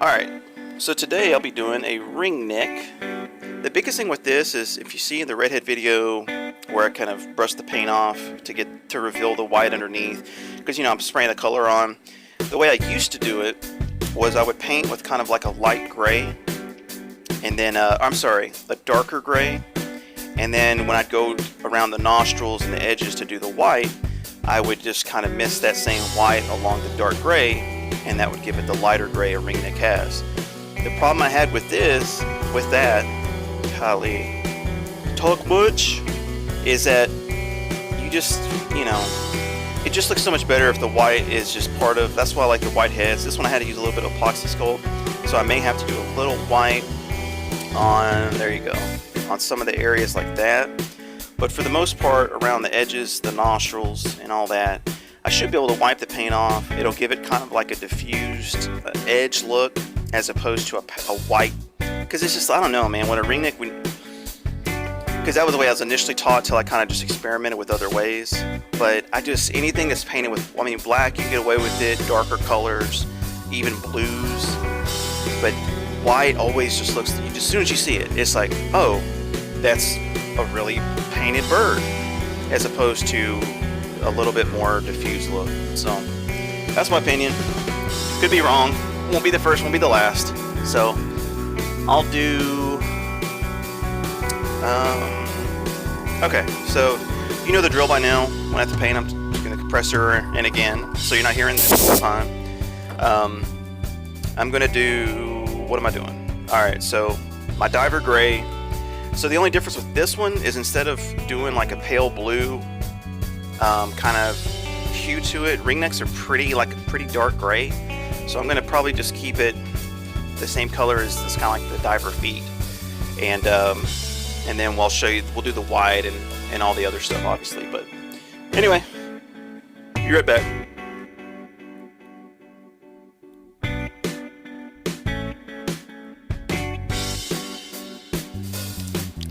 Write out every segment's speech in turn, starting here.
Alright, so today I'll be doing a ring neck. The biggest thing with this is if you see in the redhead video where I kind of brush the paint off to reveal the white underneath, because I'm spraying the color on. The way I used to do it was I would paint with kind of like a light gray, and then I'm sorry, a darker gray, and then when I'd go around the nostrils and the edges to do the white, I would just kind of mist that same white along the dark gray, and that would give it the lighter gray a ring neck has. The problem I had with that, golly, talk much, is that you just, it just looks so much better if the white is just part of, that's why I like the white heads. This one I had to use a little bit of epoxy sculpt, so I may have to do a little white on, there you go, on some of the areas like that. But for the most part, around the edges, the nostrils, and all that, I should be able to wipe the paint off. It'll give it kind of like a diffused edge look as opposed to a white. Because it's just, I don't know, man, when a ring neck, because that was the way I was initially taught till I kind of just experimented with other ways. But anything that's painted with, black, you can get away with it, darker colors, even blues. But white always just looks, as soon as you see it, it's like, oh, that's a really painted bird, as opposed to a little bit more diffused look. So that's my opinion. Could be wrong. Won't be the first, won't be the last. So I'll do okay, so you know the drill by now. When I have to paint, I'm taking the compressor in again, so you're not hearing this the whole time. I'm gonna do, what am I doing? Alright, so my diver gray. So the only difference with this one is instead of doing like a pale blue kind of hue to it, ring necks are pretty dark gray. So I'm gonna probably just keep it the same color as this, kind of like the diver feet, and then we'll do the white and all the other stuff, obviously. But anyway, be right back.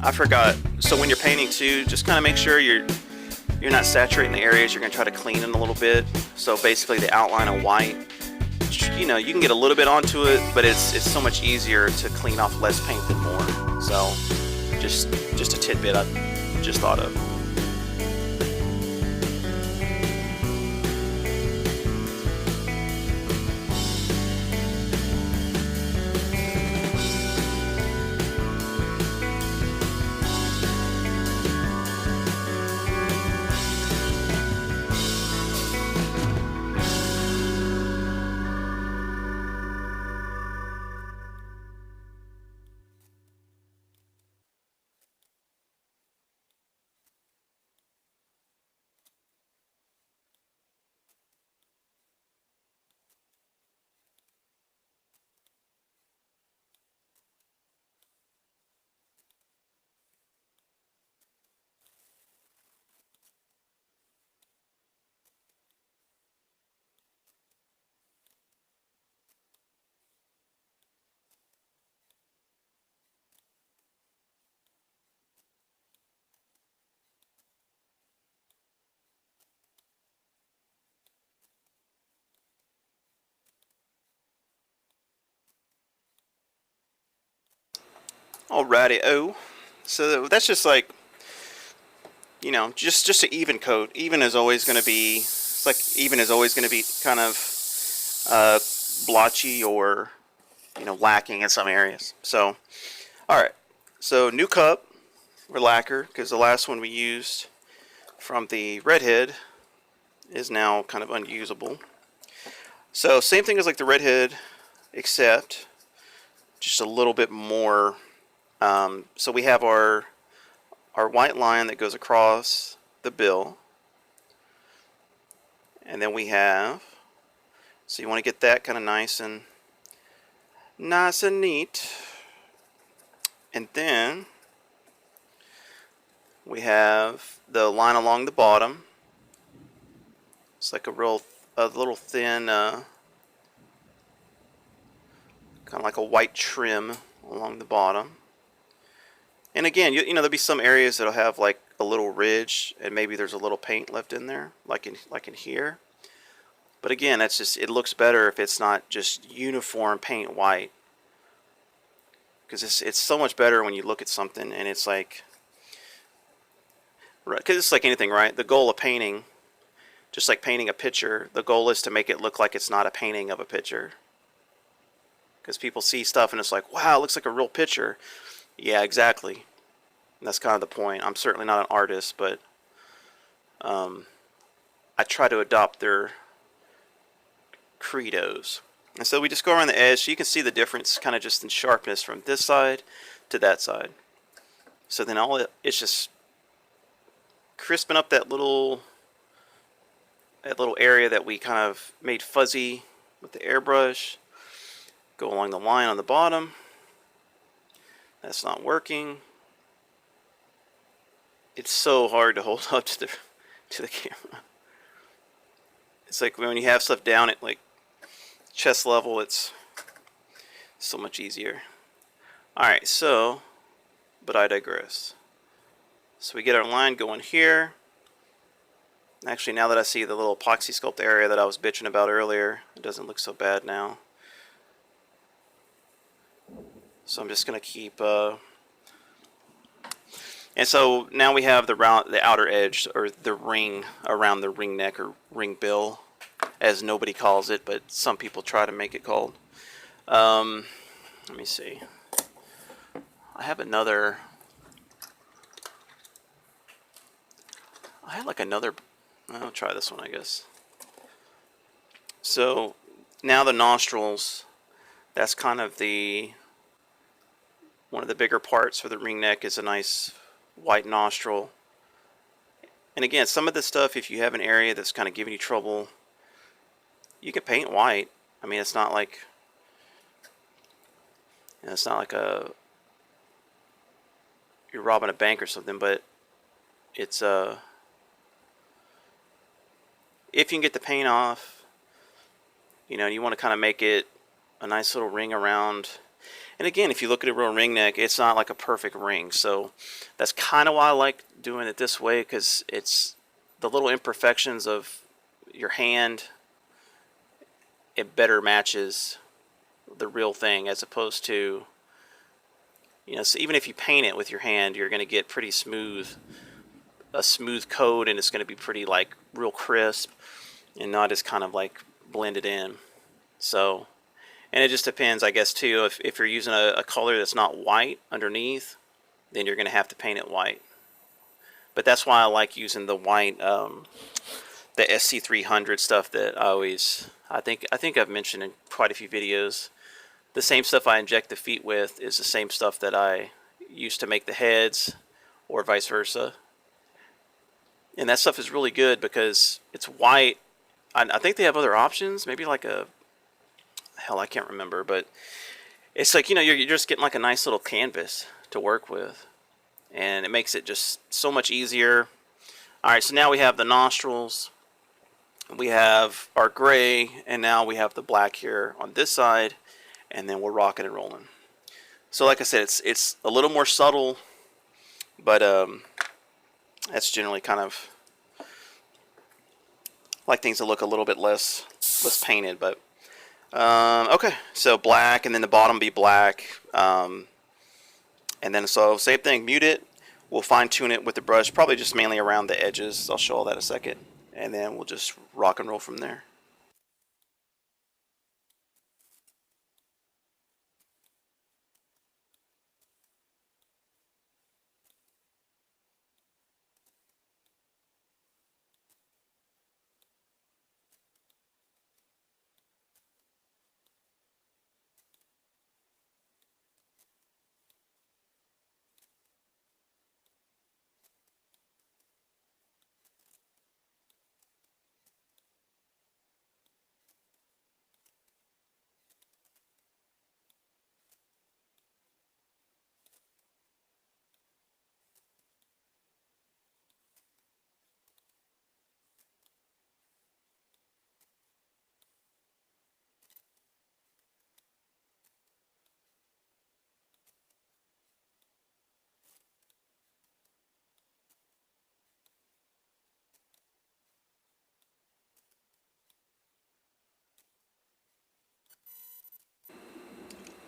I forgot. So when you're painting too, just kind of make sure you're not saturating the areas you're going to try to clean in a little bit. So basically the outline of white, you can get a little bit onto it, but it's so much easier to clean off less paint than more. So just a tidbit I just thought of. Alrighty, so that's just like, just an even coat. Even is always going to be, it's like even is always going to be kind of blotchy or, lacking in some areas. So, alright, so new cup or lacquer, because the last one we used from the redhead is now kind of unusable. So same thing as like the redhead, except just a little bit more. So we have our white line that goes across the bill, and then we have, so you want to get that kind of nice and neat, and then we have the line along the bottom. It's like a little thin, kind of like a white trim along the bottom. And again, there'll be some areas that'll have like a little ridge, and maybe there's a little paint left in there, like in here. But again, that's just, it looks better if it's not just uniform paint white. Because it's so much better when you look at something and it's like, because it's like anything, right? The goal of painting, just like painting a picture, the goal is to make it look like it's not a painting of a picture. Because people see stuff and it's like, wow, it looks like a real picture. Yeah, exactly. And that's kind of the point. I'm certainly not an artist, but I try to adopt their credos. And so we just go around the edge so you can see the difference kind of just in sharpness from this side to that side. So then it's just crisping up that little area that we kind of made fuzzy with the airbrush. Go along the line on the bottom. That's not working. It's so hard to hold up to the camera. It's like when you have stuff down at like chest level, it's so much easier. Alright, so, but I digress. So we get our line going here. Actually, now that I see the little epoxy sculpt area that I was bitching about earlier, it doesn't look so bad now. So I'm just going to keep... And so now we have the outer edge, or the ring around the ring neck, or ring bill, as nobody calls it, but some people try to make it called. Let me see. I have another... I had like another... I'll try this one, I guess. So now the nostrils, that's kind of one of the bigger parts for the ring neck is a nice white nostril. And again, some of this stuff, if you have an area that's kind of giving you trouble, you can paint white. I mean, it's not like you're robbing a bank or something, but it's if you can get the paint off, you know, you want to kind of make it a nice little ring around. And again, if you look at a real ring neck, it's not like a perfect ring. So that's kind of why I like doing it this way, because it's the little imperfections of your hand, it better matches the real thing, as opposed to, you know, so even if you paint it with your hand, you're going to get pretty smooth, a smooth coat, and it's going to be pretty like real crisp and not as kind of like blended in. So, and it just depends, I guess, too, if you're using a color that's not white underneath, then you're going to have to paint it white. But that's why I like using the white, the SC300 stuff that I think I've mentioned in quite a few videos. The same stuff I inject the feet with is the same stuff that I use to make the heads, or vice versa. And that stuff is really good because it's white. I think they have other options, maybe like hell, I can't remember, but it's like, you know, you're just getting like a nice little canvas to work with, and it makes it just so much easier. Alright, so now we have the nostrils, we have our gray, and now we have the black here on this side, and then we're rocking and rolling. So like I said, it's a little more subtle, but that's generally kind of like things to look a little bit less painted. But okay, so black, and then the bottom be black, and then so same thing, mute it. We'll fine tune it with the brush, probably just mainly around the edges. I'll show all that in a second, and then we'll just rock and roll from there.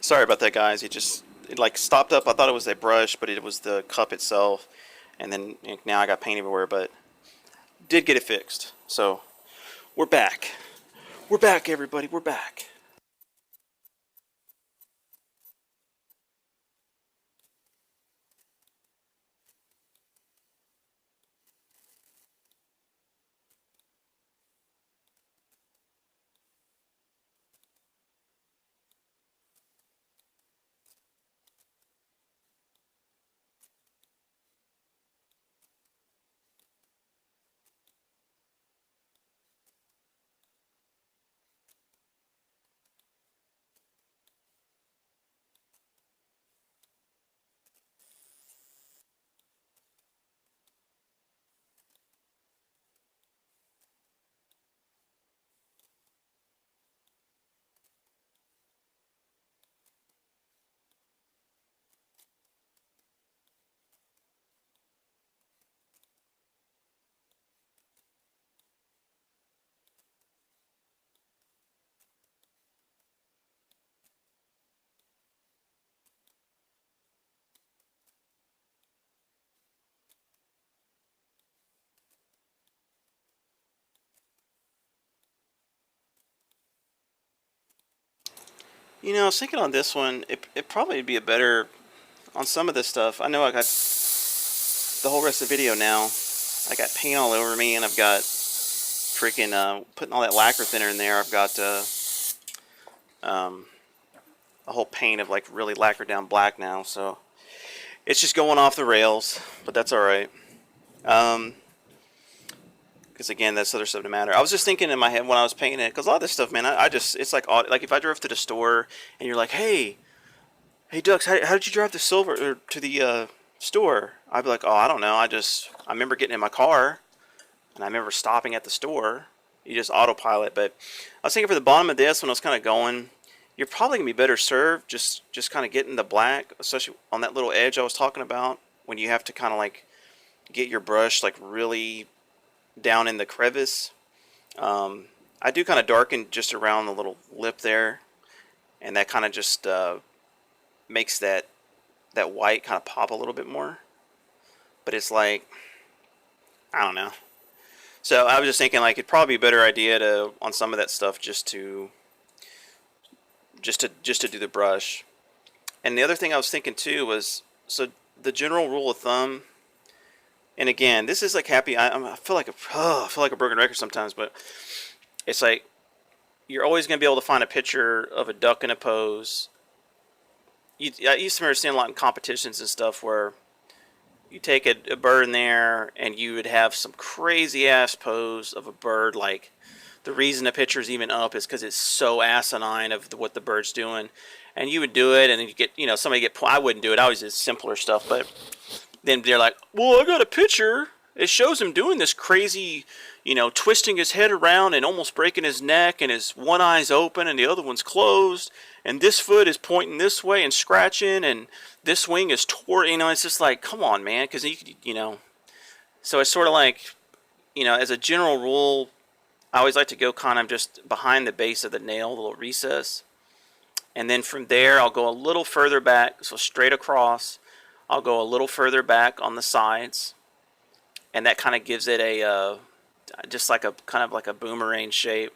Sorry about that, guys. It like stopped up. I thought it was a brush, but it was the cup itself. And then now I got paint everywhere, but did get it fixed. So we're back. We're back, everybody. We're back. I was thinking on this one, it probably would be a better on some of this stuff. I know I got the whole rest of the video now. I got paint all over me, and I've got freaking putting all that lacquer thinner in there. I've got um, a whole paint of like really lacquered down black now, so it's just going off the rails, but that's all right. Because again, that's other stuff to matter. I was just thinking in my head when I was painting it, because a lot of this stuff, man, I just it's like if I drove to the store and you're like, hey, Dux, how did you drive the silver or to the store? I'd be like, oh, I don't know. I remember getting in my car, and I remember stopping at the store. You just autopilot. But I was thinking for the bottom of this, when I was kind of going, you're probably gonna be better served just kind of getting the black, especially on that little edge I was talking about, when you have to kind of like get your brush like really down in the crevice. I do kind of darken just around the little lip there, and that kind of just makes that white kind of pop a little bit more. But it's like, I don't know. So I was just thinking like it'd probably be a better idea to on some of that stuff just to do the brush. And the other thing I was thinking too was, so the general rule of thumb, and again, this is like happy. I feel like I feel like a broken record sometimes, but it's like you're always going to be able to find a picture of a duck in a pose. I used to remember seeing a lot in competitions and stuff where you take a bird in there and you would have some crazy ass pose of a bird. Like the reason the picture's even up is because it's so asinine of what the bird's doing, and you would do it, and then you get somebody get. I wouldn't do it. I always did simpler stuff, but then they're like, well, I got a picture. It shows him doing this crazy, twisting his head around and almost breaking his neck, and his one eye's open and the other one's closed, and this foot is pointing this way and scratching, and this wing is tore. It's just like, come on, man, because So it's sort of like, as a general rule, I always like to go kind of just behind the base of the nail, the little recess, and then from there I'll go a little further back, so straight across. I'll go a little further back on the sides, and that kind of gives it a just like a kind of like a boomerang shape.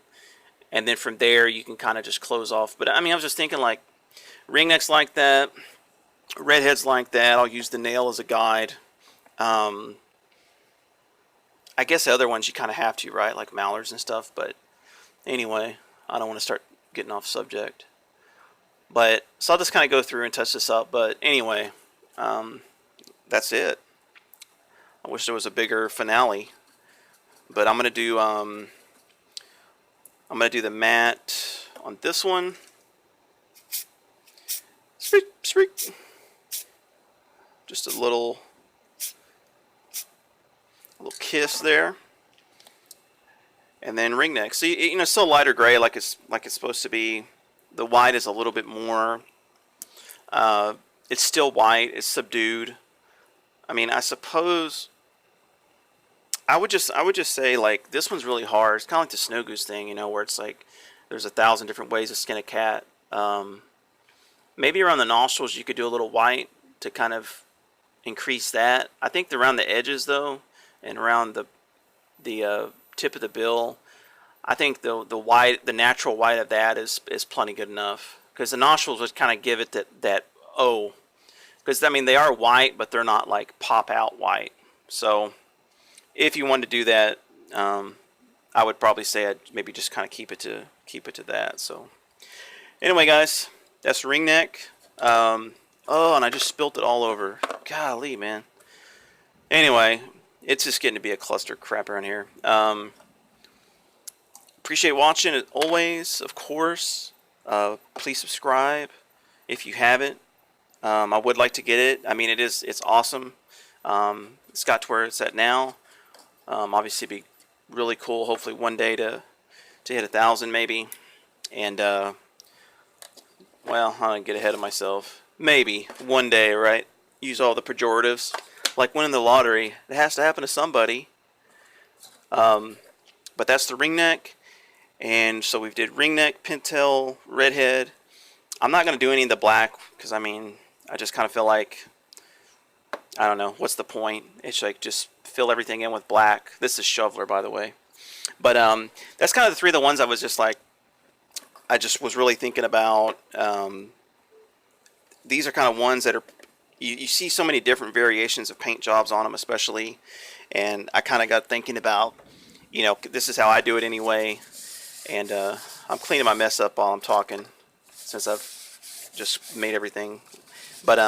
And then from there you can kind of just close off. But I mean, I was just thinking like ringnecks like that, redheads like that. I'll use the nail as a guide. I guess the other ones you kind of have to, right? Like mallards and stuff. But anyway, I don't want to start getting off subject. But so I'll just kind of go through and touch this up. But anyway, that's it. I wish there was a bigger finale, but I'm gonna do the matte on this one. Just a little kiss there, and then ringneck. So it's still lighter gray, like it's supposed to be. The white is a little bit more. It's still white. It's subdued. I mean, I suppose I would just say like this one's really hard. It's kind of like the snow goose thing, where it's like there's 1,000 different ways to skin a cat. Maybe around the nostrils you could do a little white to kind of increase that. I think around the edges though, and around the tip of the bill, I think the white, the natural white of that is plenty good enough. Because the nostrils would kind of give it that oh, because I mean they are white, but they're not like pop out white. So if you wanted to do that, I would probably say I'd maybe just kind of keep it to that. So anyway, guys, that's Ringneck. Oh, and I just spilt it all over. Golly, man. Anyway, it's just getting to be a cluster crap around here. Appreciate watching as always, of course. Please subscribe if you haven't. I would like to get it. I mean, it's awesome. It's got to where it's at now. Obviously, it'd be really cool. Hopefully, one day to hit 1,000 maybe. And well, I'm gonna get ahead of myself. Maybe one day, right? Use all the pejoratives, like winning the lottery. It has to happen to somebody. But that's the ringneck, and so we did ringneck, pintail, redhead. I'm not gonna do any of the black because I mean, I just kind of feel like, I don't know, what's the point? It's like just fill everything in with black. This is Shoveler, by the way. But that's kind of the three of the ones I was just like, I just was really thinking about. These are kind of ones that are, you see so many different variations of paint jobs on them, especially. And I kind of got thinking about, you know, this is how I do it anyway. And I'm cleaning my mess up while I'm talking, since I've just made everything. But,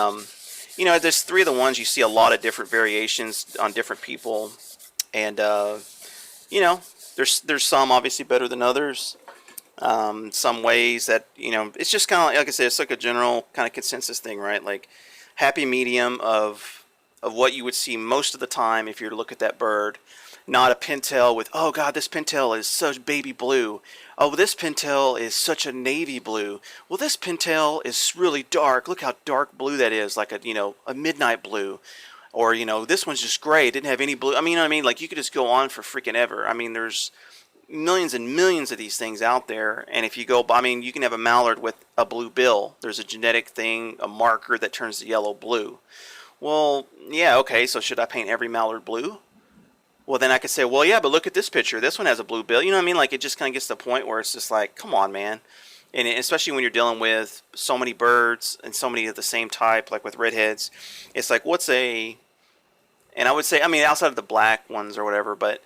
you know, there's three of the ones you see a lot of different variations on different people. And, you know, there's some obviously better than others. Some ways that, you know, it's just kind of like I said, it's like a general kind of consensus thing, right? Like happy medium of what you would see most of the time if you were to look at that bird. Not a pintail with, oh God, this pintail is such baby blue. Oh, this pintail is such a navy blue. Well, this pintail is really dark. Look how dark blue that is, like a, you know, a midnight blue. Or, you know, this one's just gray. It didn't have any blue. I mean, you know what I mean? Like you could just go on for freaking ever. I mean, there's millions and millions of these things out there, and if you go, I mean, you can have a mallard with a blue bill. There's a genetic thing, a marker that turns the yellow blue. Well, yeah, okay, so should I paint every mallard blue? Well, then I could say, well, yeah, but look at this picture. This one has a blue bill. You know what I mean? Like, it just kind of gets to the point where it's just like, come on, man. And especially when you're dealing with so many birds and so many of the same type, like with redheads, it's like, what's a, and I would say, I mean, outside of the black ones or whatever, but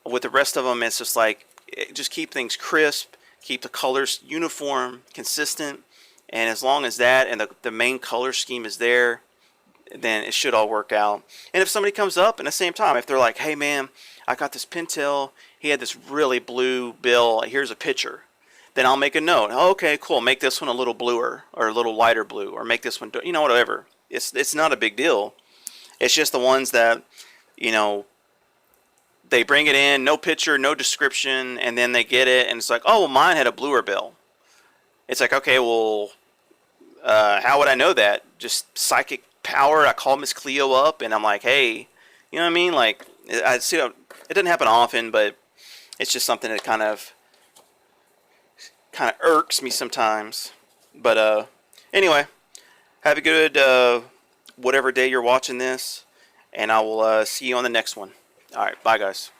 with the rest of them, it's just like, just keep things crisp, keep the colors uniform, consistent, and as long as that and the main color scheme is there, then it should all work out. And if somebody comes up at the same time, if they're like, hey man, I got this pintail, he had this really blue bill, here's a picture, then I'll make a note. Oh, okay, cool, make this one a little bluer or a little lighter blue, or make this one, you know, whatever. It's not a big deal. It's just the ones that, you know, they bring it in, no picture, no description, and then they get it, and it's like, oh, well, mine had a bluer bill. It's like, okay, well, how would I know that? Just psychic power. I call Miss Cleo up, and I'm like, hey, you know what I mean? Like, I see, it doesn't happen often, but it's just something that kind of irks me sometimes. But anyway, have a good whatever day you're watching this, and I will see you on the next one. All right, bye, guys.